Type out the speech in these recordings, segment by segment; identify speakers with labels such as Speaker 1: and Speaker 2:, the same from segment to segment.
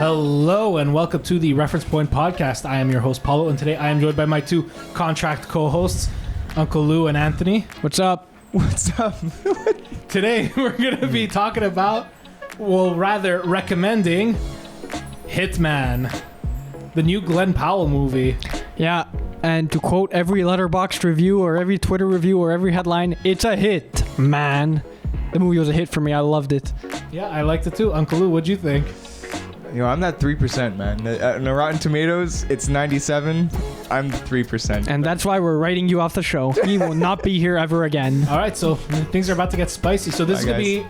Speaker 1: Hello and welcome to the Reference Point Podcast. I am your host, Paolo, and today I am joined by my two contract co-hosts, UncleLou and Anthony.
Speaker 2: What's up?
Speaker 3: What's up?
Speaker 1: Today we're going to be talking about, well, rather recommending Hitman, the new Glenn Powell movie.
Speaker 2: Yeah, and to quote every Letterboxd review or every Twitter review or every headline, it's a hit, man. The movie was a hit for me. I loved it.
Speaker 1: Yeah, I liked it too. UncleLou, what'd you think?
Speaker 3: You know, I'm that 3%, man. On the Rotten Tomatoes, it's 97. I'm the 3%.
Speaker 2: And that's why we're writing you off the show. You will not be here ever again.
Speaker 1: All right, so things are about to get spicy. So this is going to be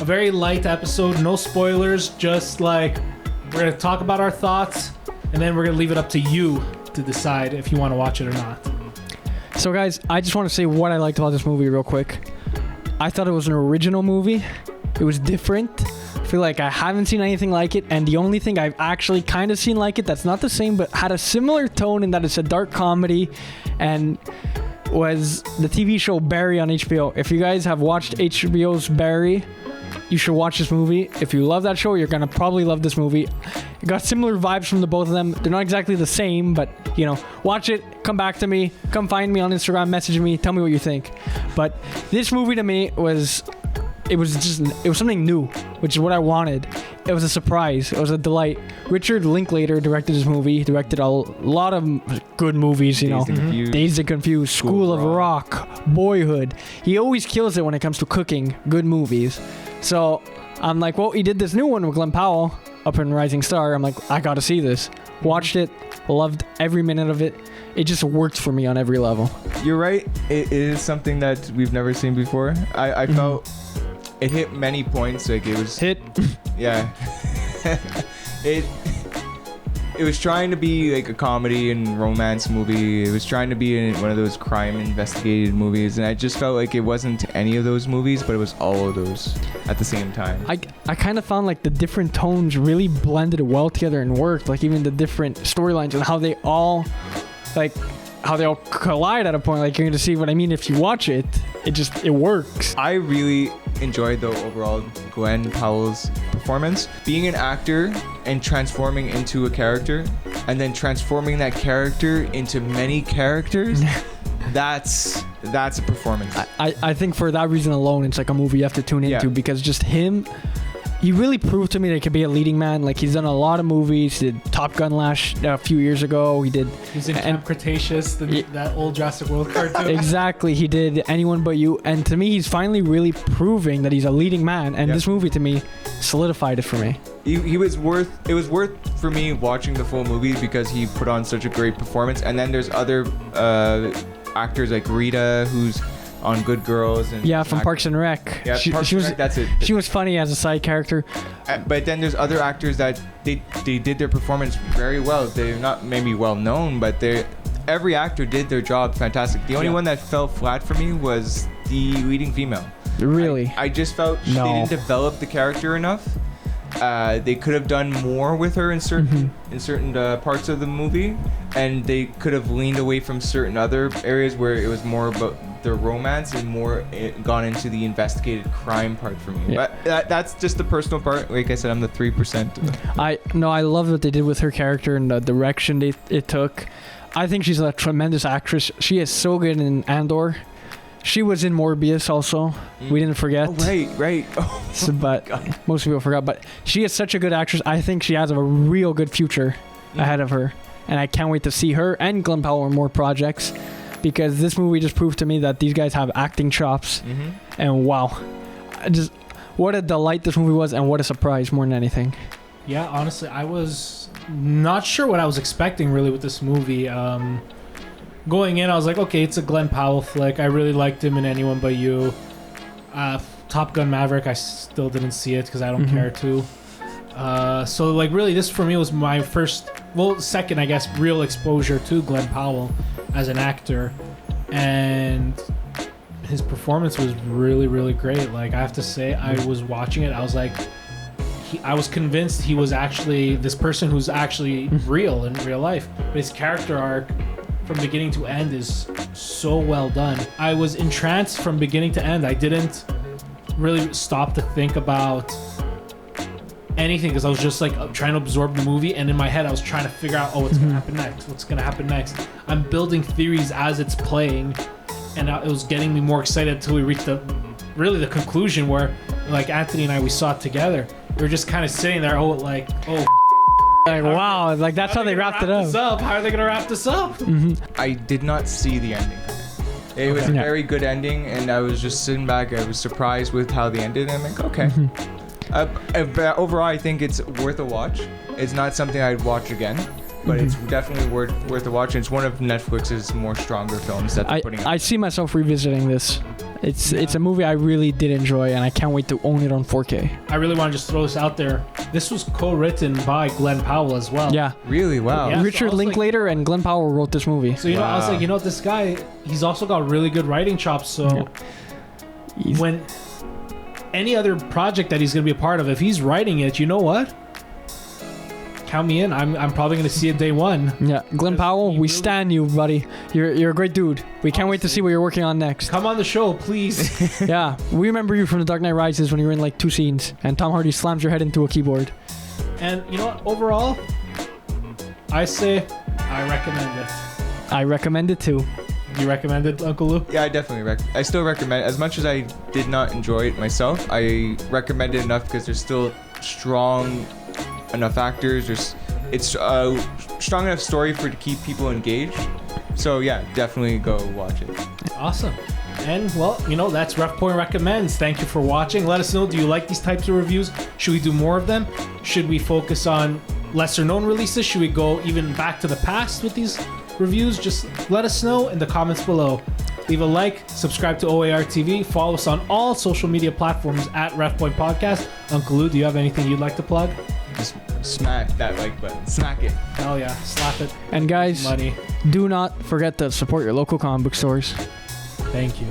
Speaker 1: a very light episode. No spoilers. Just like we're going to talk about our thoughts, and then we're going to leave it up to you to decide if you want to watch it or not.
Speaker 2: So guys, I just want to say what I liked about this movie real quick. I thought it was an original movie. It was different. I feel like I haven't seen anything like it, and the only thing I've actually kind of seen like it that's not the same but had a similar tone in that it's a dark comedy and was the TV show Barry on HBO. If you guys have watched HBO's Barry, you should watch this movie. If you love that show, you're gonna probably love this movie. It got similar vibes from the both of them. They're not exactly the same, but you know, watch it, come back to me, come find me on Instagram, message me, tell me what you think. But this movie to me was something new, which is what I wanted. It was a surprise. It was a delight. Richard Linklater directed this movie. He directed a lot of good movies, you know. Dazed and Confused, School of Rock, Boyhood. He always kills it when it comes to cooking good movies. So I'm like, well, he did this new one with Glenn Powell, Up and Rising Star. I'm like, I gotta see this. Watched it, loved every minute of it. It just worked for me on every level.
Speaker 3: You're right. It is something that we've never seen before. I felt it hit many points. Like it was
Speaker 2: hit.
Speaker 3: Yeah. It was trying to be like a comedy and romance movie. It was trying to be one of those crime investigative movies, and I just felt like it wasn't any of those movies, but it was all of those at the same time.
Speaker 2: I kind of found like the different tones really blended well together and worked. Like even the different storylines and how they all collide at a point. Like you're going to see what I mean if you watch it. It works.
Speaker 3: I really enjoyed the overall Glenn Powell's performance. Being an actor and transforming into a character and then transforming that character into many characters, that's a performance.
Speaker 2: I think for that reason alone, it's like a movie you have to tune into because just him, he really proved to me that he could be a leading man. Like he's done a lot of movies. He did Top Gun a few years ago. He was in
Speaker 1: Camp Cretaceous, that old Jurassic World cartoon.
Speaker 2: Exactly. He did Anyone But You. And to me, he's finally really proving that he's a leading man. And this movie to me solidified it for me.
Speaker 3: It was worth for me watching the full movie because he put on such a great performance. And then there's other actors like Rita, who's on Good Girls and
Speaker 2: from Parks and Rec.
Speaker 3: Yeah, Parks and Rec, that's it.
Speaker 2: She was funny as a side character.
Speaker 3: But then there's other actors that they did their performance very well. They're not maybe well known, but every actor did their job fantastic. The only one that fell flat for me was the leading female.
Speaker 2: Really?
Speaker 3: I just felt they didn't develop the character enough. They could have done more with her in certain parts of the movie, and they could have leaned away from certain other areas where it was more about the romance and more gone into the investigated crime part for me.
Speaker 2: Yeah.
Speaker 3: But that's just the personal part. Like I said, I'm the 3%.
Speaker 2: I love what they did with her character and the direction it took. I think she's a tremendous actress. She is so good in Andor. She was in Morbius also. We didn't forget.
Speaker 3: Oh, right. Oh,
Speaker 2: but most people forgot. But she is such a good actress. I think she has a real good future ahead of her. And I can't wait to see her and Glenn Powell in more projects. Because this movie just proved to me that these guys have acting chops. And wow. What a delight this movie was, and what a surprise more than anything.
Speaker 1: Yeah, honestly, I was not sure what I was expecting really with this movie. Going in, I was like, okay, it's a Glenn Powell flick. I really liked him in Anyone But You. Top Gun Maverick, I still didn't see it because I don't care to. So like really this for me was my second I guess real exposure to Glenn Powell as an actor, and his performance was really, really great. Like I have to say, I was watching it, I was like, I was convinced he was actually this person who's actually real in real life. But his character arc from beginning to end is so well done. I was entranced from beginning to end. I didn't really stop to think about anything because I was just like trying to absorb the movie, and in my head I was trying to figure out, what's gonna happen next? What's gonna happen next? I'm building theories as it's playing, and it was getting me more excited until we reached the conclusion where, like Anthony and I, we saw it together. We were just kind of sitting there, like
Speaker 2: wow, like that's how they wrapped it up.
Speaker 1: How are they gonna wrap this up?
Speaker 3: I did not see the ending. It was a very good ending, and I was just sitting back. I was surprised with how they ended, and I'm like, okay. But overall, I think it's worth a watch. It's not something I'd watch again, but it's definitely worth a watch. It's one of Netflix's more stronger films that they're putting out.
Speaker 2: I see myself revisiting this. It's a movie I really did enjoy, and I can't wait to own it on 4K.
Speaker 1: I really want to just throw this out there. This was co-written by Glenn Powell as well.
Speaker 2: Yeah.
Speaker 3: Really? Wow.
Speaker 1: Yeah,
Speaker 2: Richard
Speaker 1: so
Speaker 2: Linklater and Glenn Powell wrote this movie.
Speaker 1: So, I was like, this guy, he's also got really good writing chops. So when any other project that he's going to be a part of, if he's writing it, you know what? Count me in. I'm probably going to see it day one.
Speaker 2: Yeah, Glenn Powell, we stand you, buddy. You're a great dude. We can't wait to see what you're working on next.
Speaker 1: Come on the show, please.
Speaker 2: Yeah, we remember you from The Dark Knight Rises when you were in like 2 scenes, and Tom Hardy slams your head into a keyboard.
Speaker 1: And you know what? Overall, I say I recommend it.
Speaker 2: I recommend it too.
Speaker 1: You recommend it, Uncle Lou?
Speaker 3: Yeah, I definitely I still recommend it. As much as I did not enjoy it myself, I recommend it enough because there's still strong enough actors. It's a strong enough story to keep people engaged. So yeah, definitely go watch it.
Speaker 1: Awesome. And well, that's Rough Point Recommends. Thank you for watching. Let us know, do you like these types of reviews? Should we do more of them? Should we focus on lesser known releases? Should we go even back to the past with these reviews? Just let us know in the comments below. Leave a like, subscribe to OARTV, follow us on all social media platforms at Rough Point Podcast. Uncle Lou, do you have anything you'd like to plug?
Speaker 3: Just smack that like button. Smack it.
Speaker 1: Hell yeah, slap it.
Speaker 2: And guys,
Speaker 1: Money.
Speaker 2: do not forget to support your local comic book stores.
Speaker 1: Thank you.